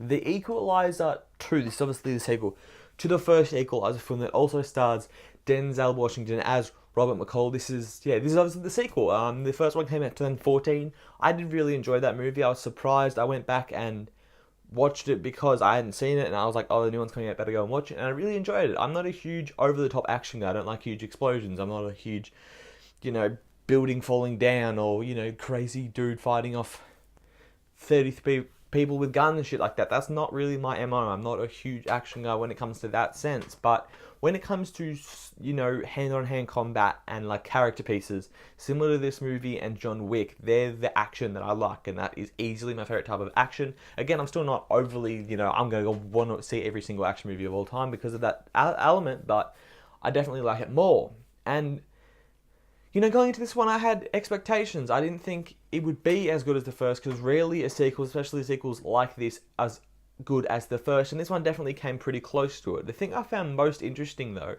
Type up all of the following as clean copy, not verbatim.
The Equalizer 2, this is obviously the sequel to the first Equalizer film that also stars Denzel Washington as Robert McCall. This is obviously the sequel. The first one came out in 2014. I did really enjoy that movie. I was surprised. I went back and watched it because I hadn't seen it, and I was like, oh, the new one's coming out, better go and watch it. And I really enjoyed it. I'm not a huge over the top action guy. I don't like huge explosions. I'm not a huge, you know, building falling down or, crazy dude fighting off 33 people with guns and shit like that. That's not really my MO. I'm not a huge action guy when it comes to that sense. But when it comes to, hand-on-hand combat and like character pieces, similar to this movie and John Wick, they're the action that I like, and that is easily my favorite type of action. Again, I'm still not overly, I'm going to want to see every single action movie of all time because of that element, but I definitely like it more. And going into this one, I had expectations. I didn't think it would be as good as the first, because rarely a sequel, especially sequels like this, as good as the first, and this one definitely came pretty close to it. The thing I found most interesting, though,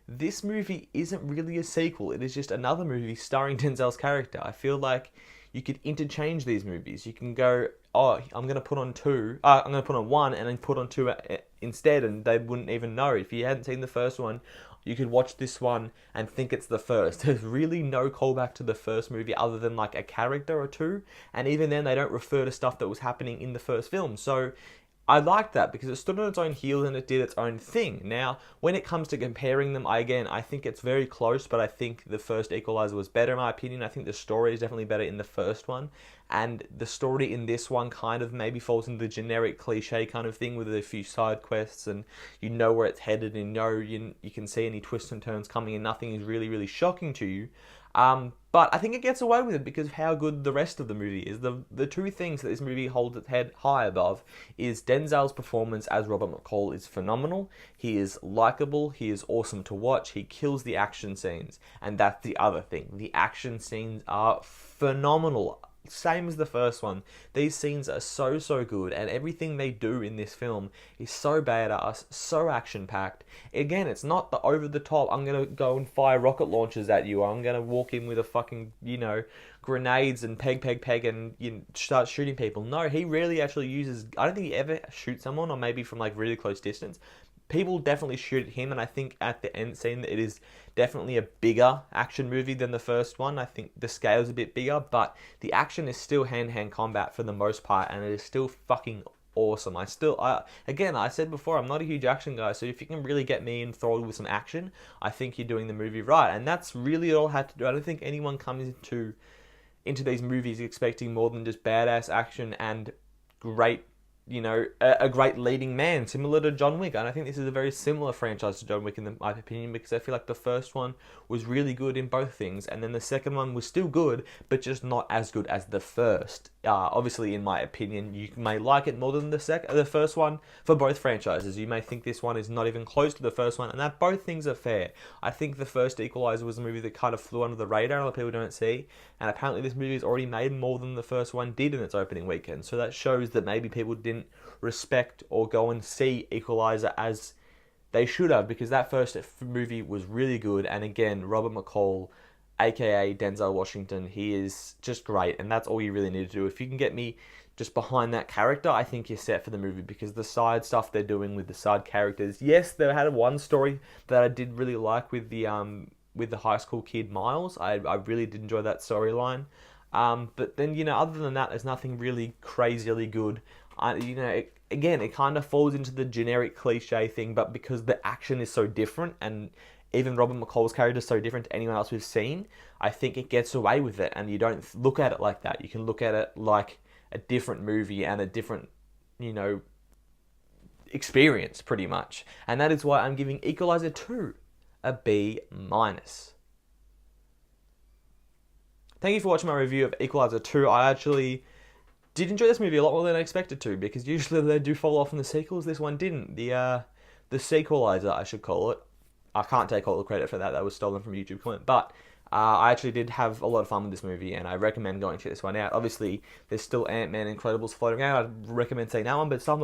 this movie isn't really a sequel. It is just another movie starring Denzel's character. I feel like you could interchange these movies. You can go, oh, I'm going to put on two, I'm going to put on one, and then put on two instead, and they wouldn't even know. If you hadn't seen the first one, you could watch this one and think it's the first. There's really no callback to the first movie other than like a character or two, and even then they don't refer to stuff that was happening in the first film. So I liked that because it stood on its own heels and it did its own thing. Now, when it comes to comparing them, I think it's very close, but I think the first Equalizer was better in my opinion. I think the story is definitely better in the first one, and the story in this one kind of maybe falls into the generic cliche kind of thing with a few side quests, and you know where it's headed, and you can see any twists and turns coming, and nothing is really, really shocking to you. But I think it gets away with it because of how good the rest of the movie is. The two things that this movie holds its head high above is Denzel's performance as Robert McCall is phenomenal. He is likable. He is awesome to watch. He kills the action scenes. And that's the other thing. The action scenes are phenomenal. Same as the first one. These scenes are so good, and everything they do in this film is so badass, so action packed. Again, it's not the over the top, I'm gonna go and fire rocket launchers at you, or I'm gonna walk in with a fucking, grenades and peg and start shooting people. No, he rarely actually uses, I don't think he ever shoots someone, or maybe from like really close distance. People definitely shoot at him, and I think at the end scene it is definitely a bigger action movie than the first one. I think the scale's a bit bigger, but the action is still hand-to-hand combat for the most part, and it is still fucking awesome. Again, I said before, I'm not a huge action guy, so if you can really get me enthralled with some action, I think you're doing the movie right, and that's really all I had to do. I don't think anyone comes into these movies expecting more than just badass action and great, a great leading man, similar to John Wick. And I think this is a very similar franchise to John Wick in my opinion, because I feel like the first one was really good in both things, and then the second one was still good, but just not as good as the first. Obviously, in my opinion, you may like it more than the first one for both franchises. You may think this one is not even close to the first one, and that both things are fair. I think the first Equalizer was a movie that kind of flew under the radar, a lot of people don't see, and apparently this movie has already made more than the first one did in its opening weekend. So that shows that maybe people didn't respect or go and see Equalizer as they should have, because that first movie was really good. And again, Robert McCall, aka Denzel Washington, he is just great, and that's all you really need to do. If you can get me just behind that character, I think you're set for the movie, because the side stuff they're doing with the side characters, yes, they had one story that I did really like with the high school kid Miles. I really did enjoy that storyline. But then, other than that, there's nothing really crazily good. Again, it kind of falls into the generic cliche thing, but because the action is so different, and even Robert McCall's character is so different to anyone else we've seen, I think it gets away with it, and you don't look at it like that. You can look at it like a different movie and a different, experience, pretty much. And that is why I'm giving Equalizer 2 a B-. Thank you for watching my review of Equalizer 2. I actually did enjoy this movie a lot more than I expected to, because usually they do fall off in the sequels. This one didn't. The Sequelizer, I should call it. I can't take all the credit for that. That was stolen from a YouTube comment. But I actually did have a lot of fun with this movie, and I recommend going to check this one out. Obviously, there's still Ant-Man Incredibles floating out. I'd recommend seeing that one, but some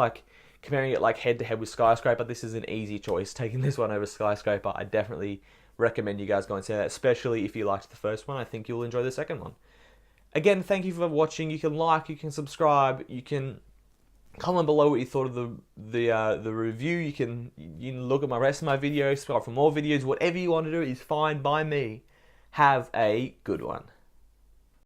comparing it head-to-head with Skyscraper, this is an easy choice. Taking this one over Skyscraper, I definitely recommend you guys go and see that, especially if you liked the first one. I think you'll enjoy the second one. Again, thank you for watching. You can like, you can subscribe, you can Comment below what you thought of the review. You can look at my rest of my videos, subscribe for more videos. Whatever you want to do is fine by me. Have a good one.